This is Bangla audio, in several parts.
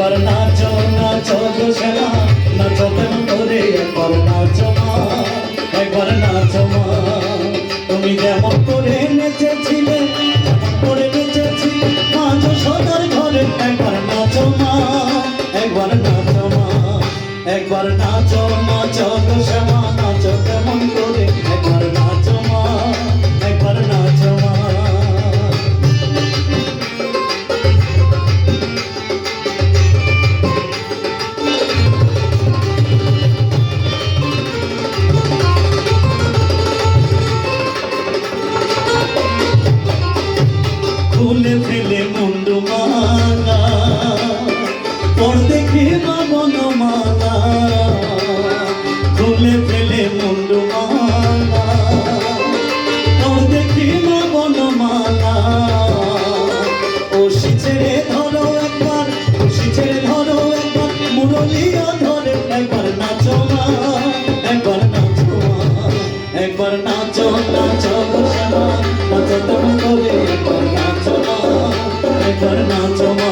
একবার নাচো নাচো গো শ্যামা, নাচো কেমন করে একবার নাচো মা, একবার নাচো মা। তুমি যেমন করে নেচেছিলে, যেমন করে নেচেছিলে মা যশোদার ঘরে, একবার নাচো মা, একবার নাচো মা। একবার নাচো নাচো গো শ্যামা, নাচো কেমন করে একবার নাচো মা, একবার নাচো মা। খুলে ফেলে মুন্ডু মালা, পর দেখে মা বনমালা। খুলে ফেলে মুন্ডু মালা, পর দেখে মা বনমালা। ওষি ছেড়ে ধরো একবার, ওষি ছেড়ে ধরো একবার, মুরলিয়া ধরে একবার নাচো মা, একবার নাচো মা। একবার নাচো নাচো গো শ্যামা, নাচো তেমন করে একবার নাচো মা, একবার নাচো মা।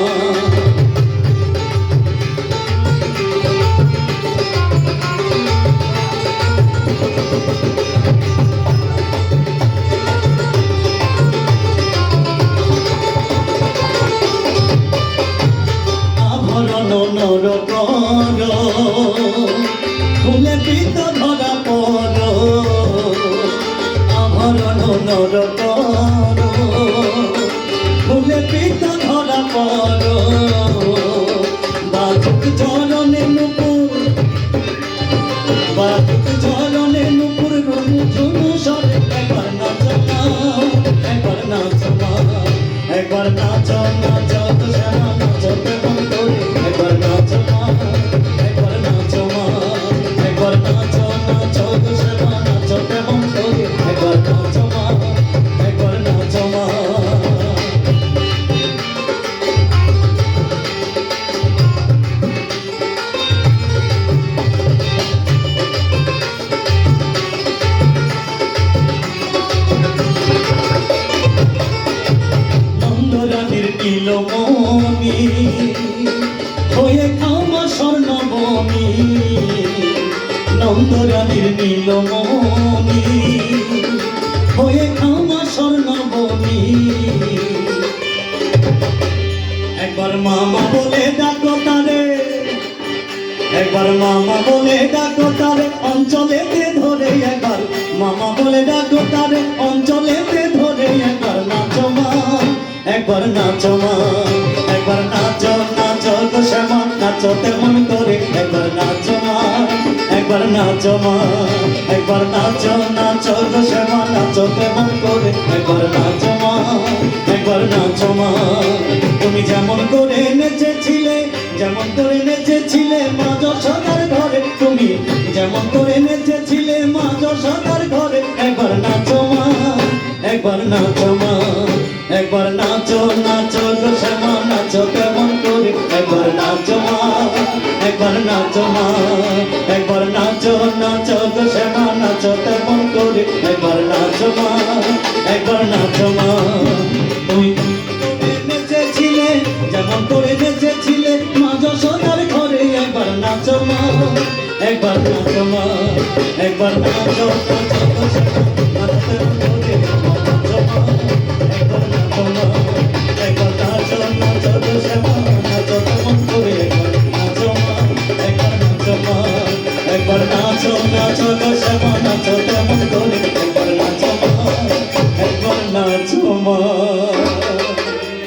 আভরণ নর কর, খুলে পিত ধরা পর। আভরণ নর কর, খুলে পিত ধরা পর। বাজুক চরণে নুপুর, বাজুক চরণে নুপুর, রুনু ঝুনু সরে একবার নাচো মা, একবার নাচো মা। একবার নাচো নাচো গো শ্যামা, নাচো কেমন করে একবার নাচো মা, একবার নাচো মা। একবার নাচো নাচো গো শ্যামা, নাচো কেমন করে একবার নাচো মা, একবার নাচো মা। নন্দরানীর নীলমণি হয়ে খামা স্বর্ণবনী, নন্দরানীর নীলমণি হয়ে খামা স্বর্ণবনী। একবার মামা বলে ডাকো তারে, একবার মামা বলে ডাকো তারে, অঞ্চলেতে ধরে একবার মামা বলে ডাকো তারে, অঞ্চলেতে ধরে একবার নাচো মা, একবার নাচো মা। একবার নাচো নাচো গো শ্যামা, নাচো তেমন করে একবার নাচো মা, একবার নাচো মা। একবার নাচো নাচো গো শ্যামা, নাচো তেমন করে একবার নাচো মা, একবার নাচো মা। তুমি যেমন করে নেচেছিলে, যেমন করে নেচেছিলে মা যশোদার ঘরে, তুমি যেমন করে নেচেছিলে মা যশোদার ঘরে, একবার নাচো মা, একবার নাচো মা। একবার নাচো নাচো গো শ্যামা, নাচো কেমন করে একবার নাচো মা, একবার নাচো মা। একবার নাচো নাচো গো শ্যামা, নাচো তেমন করে একবার নাচো মা, একবার নাচো মা। তুমি নেচেছিলে, যেমন করে নেচেছিলে মা যশোদার ঘরে, একবার নাচো মা, একবার নাচো মা। একবার নাচো নাচো গো শ্যামা, নাচো তেমন করে